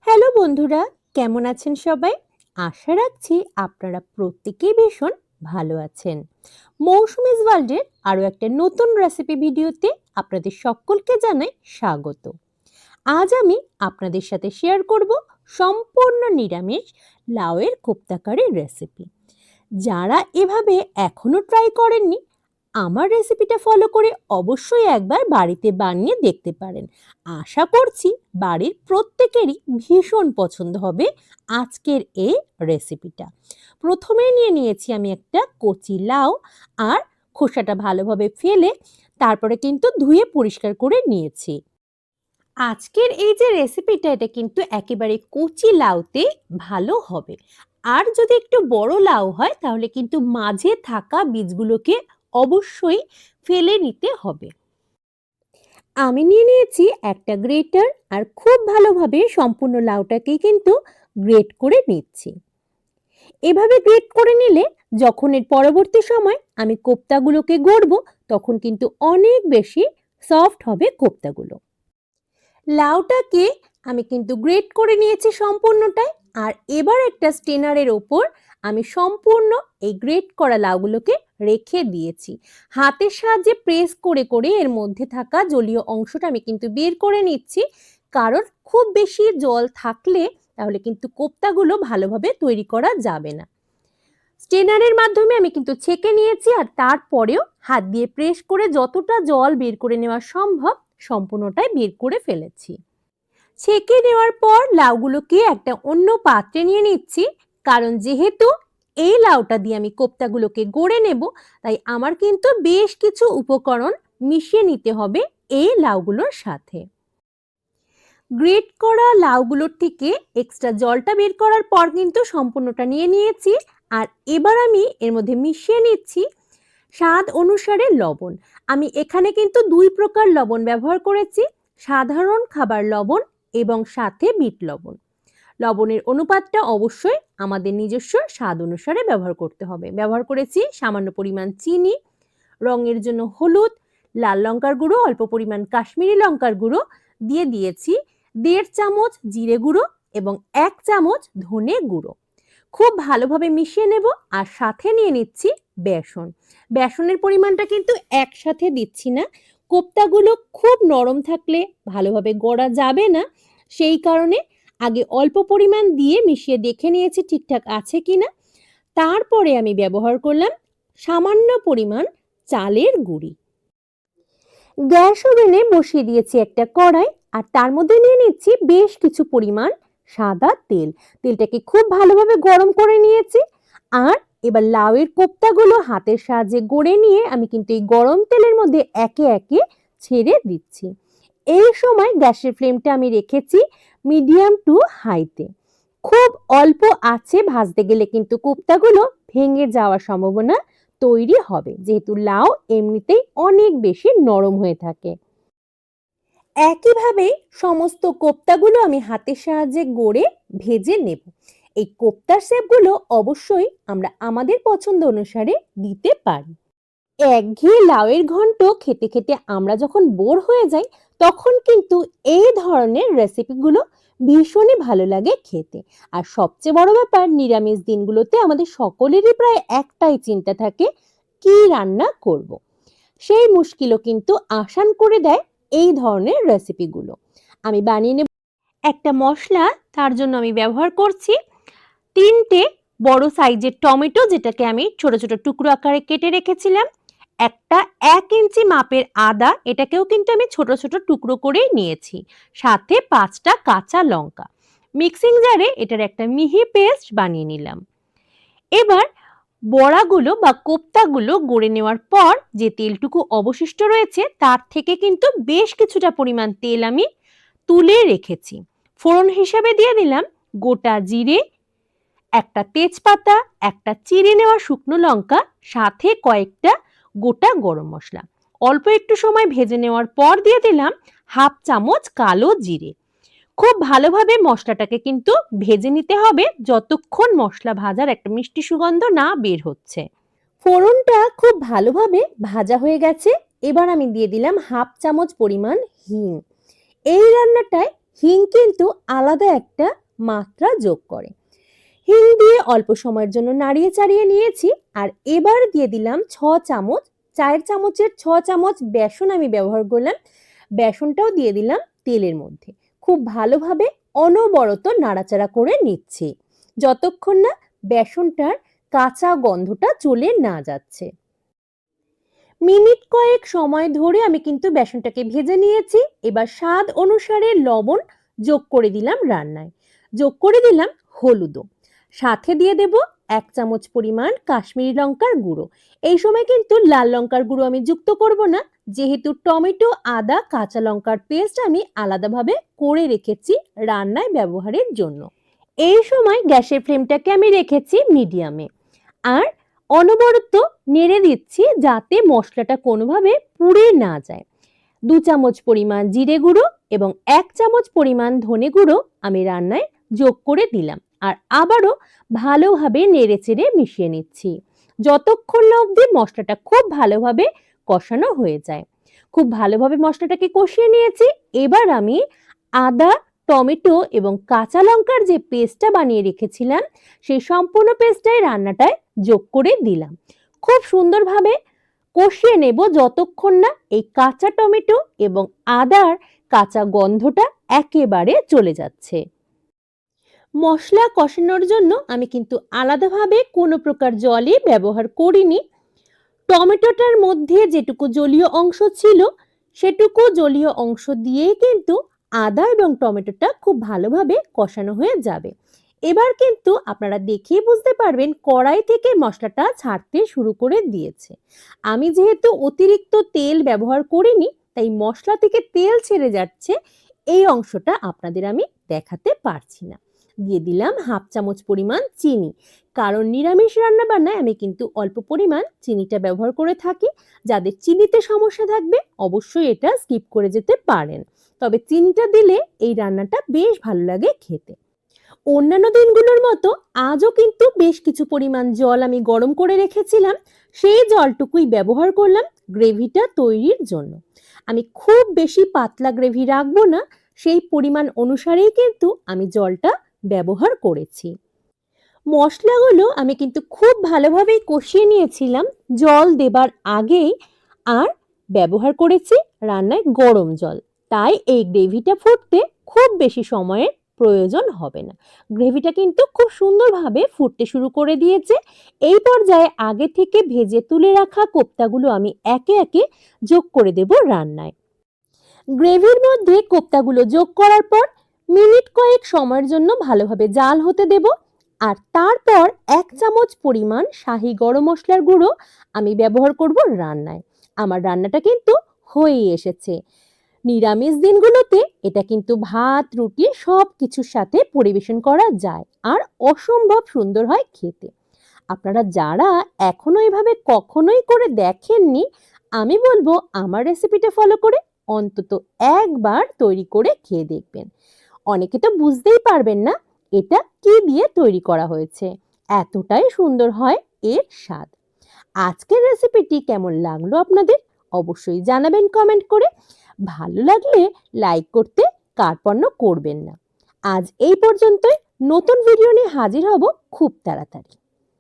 Hello বন্ধুরা, কেমন আছেন সবাই? আশা রাখছি আপনারা প্রত্যেকেই ভীষণ ভালো আছেন। মৌসুমীজ ওয়ার্ল্ডের আরও একটা নতুন রেসিপি ভিডিওতে আপনাদের সকলকে জানাই স্বাগত। আজ আমি আপনাদের সাথে শেয়ার করব সম্পূর্ণ নিরামিষ লাউয়ের কোপ্তাকারির রেসিপি। যারা এভাবে এখনো ট্রাই করেননি, আমার রেসিপিটা ফলো করে অবশ্যই একবার বাড়িতে বানিয়ে দেখতে পারেন। আশা করছি বাড়ির প্রত্যেকেরই ভীষণ পছন্দ হবে আজকের এই রেসিপিটা। প্রথমে নিয়ে নিয়েছি আমি একটা কচি লাউ, আর খোসাটা ভালোভাবে ফেলে তারপরে কিন্তু ধুয়ে পরিষ্কার করে নিয়েছি। আজকের এই যে রেসিপিটা, এটা কিন্তু একেবারে কচি লাউতে ভালো হবে। আর যদি একটু বড় লাউ হয় তাহলে কিন্তু মাঝে থাকা বীজগুলোকে অবশ্যই ফেলে নিতে হবে। আমি নিয়ে নিয়েছি একটা গ্রেটার, আর খুব ভালোভাবে সম্পূর্ণ লাউটাকে কিন্তু গ্রেট করে নিচ্ছি। এভাবে গ্রেট করে নিলে যখন এর পরবর্তী সময় আমি কোপ্তাগুলোকে গড়বো, তখন কিন্তু অনেক বেশি সফট হবে কোপ্তাগুলো। লাউটাকে আমি কিন্তু গ্রেট করে নিয়েছি সম্পূর্ণটাই। আর এবার একটা স্টেনারের ওপর আমি সম্পূর্ণ এই গ্রেট করা লাউগুলোকে রেখে দিয়েছি। হাতের সাহায্যে প্রেস করে করে এর মধ্যে থাকা জলীয় অংশটা আমি কিন্তু বের করে নিচ্ছি, কারণ খুব বেশি জল থাকলে তাহলে কিন্তু কোপ্তাগুলো ভালোভাবে তৈরি করা যাবে না। স্টেনারের মাধ্যমে আমি কিন্তু ছেঁকে নিয়েছি, আর তারপরেও হাত দিয়ে প্রেস করে যতটা জল বের করে নেওয়া সম্ভব সম্পূর্ণটাই বের করে ফেলেছি। ছেঁকে নেওয়ার পর লাউগুলোকে একটা অন্য পাত্রে নিয়ে নিচ্ছি, কারণ যেহেতু এই লাউটা দিয়ে আমি কোপ্তাগুলোকে গড়ে নেব, তাই আমার কিন্তু বেশ কিছু উপকরণ মিশিয়ে নিতে হবে এই লাউগুলোর সাথে। গ্রেট করা লাউগুলোর থেকে এক্সট্রা জলটা বের করার পর কিন্তু সম্পূর্ণটা নিয়ে নিয়েছি। আর এবার আমি এর মধ্যে মিশিয়ে নিচ্ছি স্বাদ অনুসারে লবণ। আমি এখানে কিন্তু দুই প্রকার লবণ ব্যবহার করেছি, সাধারণ খাবার লবণ এবং সাথে বিট লবণ। লবণের অনুপাতটা অবশ্যই আমাদের নিজস্ব স্বাদ অনুসারে ব্যবহার করতে হবে। ব্যবহার করেছি সামান্য পরিমাণ চিনি, রঙের জন্য হলুদ, লাল লঙ্কার গুঁড়ো, অল্প পরিমাণ কাশ্মীরি লঙ্কার গুঁড়ো, দিয়ে দিয়েছি 1.5 চামচ জিরে গুঁড়ো এবং 1 চামচ ধনে গুঁড়ো। খুব ভালোভাবে মিশিয়ে নেব। আর সাথে নিয়ে নিচ্ছি বেসন। বেসনের পরিমাণটা কিন্তু একসাথে দিচ্ছি না, কোপ্তাগুলো খুব নরম থাকলে ভালোভাবে গড়া যাবে না। সেই কারণে আগে অল্প পরিমাণ দিয়ে মিশিয়ে দেখে নিয়েছি ঠিকঠাক আছে কিনা। তারপরে আমি ব্যবহার করলাম সামান্য পরিমাণ চালের গুঁড়ি। গ্যাস ওভেনে বসিয়ে দিয়েছি একটা কড়াই, আর তার মধ্যে নিয়ে নিচ্ছি বেশ কিছু পরিমাণ সাদা তেল। তেলটাকে খুব ভালোভাবে গরম করে নিয়েছি। আর এবার লাউয়ের কোপ্তাগুলো হাতের সাহায্যে গড়ে নিয়ে আমি কিন্তু এই গরম তেলের মধ্যে একে একে ছেড়ে দিচ্ছি। এই সময় গ্যাসের ফ্লেমটা আমি রেখেছি মিডিয়াম টু হাইতে। খুব অল্প আঁচে ভাজতে গেলে কিন্তু কোপ্তাগুলো ভেঙে যাওয়ার সম্ভাবনা তৈরি হবে, যেহেতু লাউ এমনিতেই অনেক বেশি নরম হয়ে থাকে। একইভাবে সমস্ত কোপ্তাগুলো আমি হাতের সাহায্যে গড়ে ভেজে নেব। এই কোপ্তার শেপগুলো অবশ্যই আমরা আমাদের পছন্দ অনুসারে দিতে পারি। একঘেয়ে লাউয়ের ঘন্ট খেতে খেতে আমরা যখন বোর হয়ে যাই, তখন কিন্তু এই ধরনের রেসিপিগুলো ভীষণই ভালো লাগে খেতে। আর সবচেয়ে বড় ব্যাপার, নিরামিষ দিনগুলোতে আমাদের সকলেরই প্রায় একটাই চিন্তা থাকে, কি রান্না করব। সেই মুশকিলও কিন্তু আসান করে দেয় এই ধরনের রেসিপিগুলো। আমি বানিয়ে নেব একটা মশলা। তার জন্য আমি ব্যবহার করছি 3টে বড় সাইজের টমেটো, যেটাকে আমি ছোট ছোট টুকরো আকারে কেটে রেখেছিলাম। একটা 1 ইঞ্চি মাপের আদা, এটাকেও কিন্তু আমি ছোট ছোট টুকরো করেই নিয়েছি। সাথে 5টা কাঁচা লঙ্কা। মিক্সিং জারে এটার একটা মিহি পেস্ট বানিয়ে নিলাম। এবার বড়াগুলো বা কোপ্তাগুলো গড়ে নেওয়ার পর যে তেলটুকু অবশিষ্ট রয়েছে, তার থেকে কিন্তু বেশ কিছুটা পরিমাণ তেল আমি তুলে রেখেছি। ফোড়ন হিসেবে দিয়ে দিলাম গোটা জিরে, একটা তেজপাতা, একটা চিড়ে নেওয়া শুকনো লঙ্কা, সাথে কয়েকটা গোটা গরম মশলা। অল্প একটু সময় ভেজে নেওয়ার পর দিয়ে দিলাম 1/2 চামচ কালো জিরে। খুব ভালোভাবে মশলাটাকে কিন্তু ভেজে নিতে হবে যতক্ষণ মশলা ভাজার একটা মিষ্টি সুগন্ধ না বের হচ্ছে। ফোড়নটা খুব ভালোভাবে ভাজা হয়ে গেছে। এবার আমি দিয়ে দিলাম 1/2 চামচ পরিমাণ হিং। এই রান্নাটায় হিং কিন্তু আলাদা একটা মাত্রা যোগ করে। হিং দিয়ে অল্প সময়ের জন্য নাড়িয়ে চাড়িয়ে নিয়েছি। আর এবার দিয়ে দিলাম 6 চামচ, চায়ের চামচের 6 চামচ বেসন আমি ব্যবহার করলাম। বেসনটাও দিয়ে দিলাম তেলের মধ্যে। খুব ভালোভাবে অনবরত নাড়াচাড়া করে নিচ্ছি যতক্ষণ না বেসনটার কাঁচা গন্ধটা চলে না যাচ্ছে। মিনিট কয়েক সময় ধরে আমি কিন্তু বেসনটাকে ভেজে নিয়েছি। এবার স্বাদ অনুসারে লবণ যোগ করে দিলাম রান্নায়। যোগ করে দিলাম হলুদও। সাথে দিয়ে দেব 1 চামচ পরিমাণ কাশ্মীরি লঙ্কার গুঁড়ো। এই সময় কিন্তু লাল লঙ্কার গুঁড়ো আমি যুক্ত করব না, যেহেতু টমেটো, আদা, কাঁচা লঙ্কার পেস্ট আমি আলাদাভাবে করে রেখেছি রান্নায় ব্যবহারের জন্য। এই সময় গ্যাসের ফ্লেমটাকে আমি রেখেছি মিডিয়ামে। আর অনবরত নেড়ে দিচ্ছি যাতে মশলাটা কোনোভাবে পুড়ে না যায়। 2 চামচ পরিমাণ জিরে গুঁড়ো এবং 1 চামচ পরিমাণ ধনে গুঁড়ো আমি রান্নায় যোগ করে দিলাম। আর আবারও ভালোভাবে নেড়েচেড়ে মিশিয়ে নিচ্ছি যতক্ষণ না অবধি মশলাটা খুব ভালোভাবে কষানো হয়ে যায়। খুব ভালোভাবে মশলাটাকে কষিয়ে নিয়েছি। এবার আমি আদা, টমেটো এবং কাঁচা লঙ্কার যে পেস্টটা বানিয়ে রেখেছিলাম সেই সম্পূর্ণ পেস্টটাই রান্নাটায় যোগ করে দিলাম। খুব সুন্দরভাবে কষিয়ে নেব যতক্ষণ না এই কাঁচা টমেটো এবং আদার কাঁচা গন্ধটা একেবারে চলে যাচ্ছে। মশলা কষানোর জন্য আমি কিন্তু আলাদাভাবে কোনো প্রকার জলই ব্যবহার করিনি। টমেটোটার মধ্যে যেটুকু জলীয় অংশ ছিল সেটুকু জলীয় অংশ দিয়েই কিন্তু আদা এবং টমেটোটা খুব ভালোভাবে কষানো হয়ে যাবে। এবার কিন্তু আপনারা দেখেই বুঝতে পারবেন কড়াই থেকে মশলাটা ছাড়তে শুরু করে দিয়েছে। আমি যেহেতু অতিরিক্ত তেল ব্যবহার করিনি তাই মশলা থেকে তেল ছেড়ে যাচ্ছে, এই অংশটা আপনাদের আমি দেখাতে পারছি না। দিয়ে দিলাম 1/2 চামচ পরিমাণ চিনি, কারণ নিরামিষ রান্না বান্নায় আমি কিন্তু অল্প পরিমাণ চিনিটা ব্যবহার করে থাকি। যাদের চিনিতে সমস্যা থাকবে অবশ্যই এটা স্কিপ করে যেতে পারেন, তবে চিনিটা দিলে এই রান্নাটা বেশ ভালো লাগে খেতে। অন্যান্য দিনগুলোর মতো আজও কিন্তু বেশ কিছু পরিমাণ জল আমি গরম করে রেখেছিলাম, সেই জলটুকুই ব্যবহার করলাম গ্রেভিটা তৈরির জন্য। আমি খুব বেশি পাতলা গ্রেভি রাখবো না, সেই পরিমাণ অনুসারেই কিন্তু আমি জলটা ব্যবহার করেছি। মশলাগুলো আমি কিন্তু খুব ভালোভাবেই কষিয়ে নিয়েছিলাম জল দেবার আগেই, আর ব্যবহার করেছি রান্নায় গরম জল। তাই এই গ্রেভিটা ফুটতে খুব বেশি সময়ের প্রয়োজন হবে না। গ্রেভিটা কিন্তু খুব সুন্দরভাবে ফুটতে শুরু করে দিয়েছে। এই পর্যায়ে আগে থেকে ভেজে তুলে রাখা কোপ্তাগুলো আমি একে একে যোগ করে দেব রান্নায়। গ্রেভির মধ্যে কোপ্তাগুলো যোগ করার পর মিনিট কয়েক সময়ের জন্য ভালোভাবে জাল হতে দেব। আর তারপর 1 চামচ পরিমাণ শাহি গরম মশলার গুঁড়ো আমি ব্যবহার করব রান্নায়। আমার রান্নাটা কিন্তু হয়েই এসেছে। নিরামিষ দিনগুলোতে এটা কিন্তু ভাত, রুটি সব কিছুর সাথে পরিবেশন করা যায় আর অসম্ভব সুন্দর হয় খেতে। আপনারা যারা এখনো এভাবে কখনোই করে দেখেননি, আমি বলবো আমার রেসিপিটা ফলো করে অন্তত একবার তৈরি করে খেয়ে দেখবেন। অনেকে তো বুঝতেই পারবেন না এটা কি দিয়ে তৈরি করা হয়েছে, এতটাই সুন্দর হয় এর স্বাদ। আজকের রেসিপিটি কেমন লাগলো আপনাদের অবশ্যই জানাবেন কমেন্ট করে। ভালো লাগলে লাইক করতে কার্পণ্য করবেন না। আজ এই পর্যন্তই। নতুন ভিডিও নিয়ে হাজির হব খুব তাড়াতাড়ি।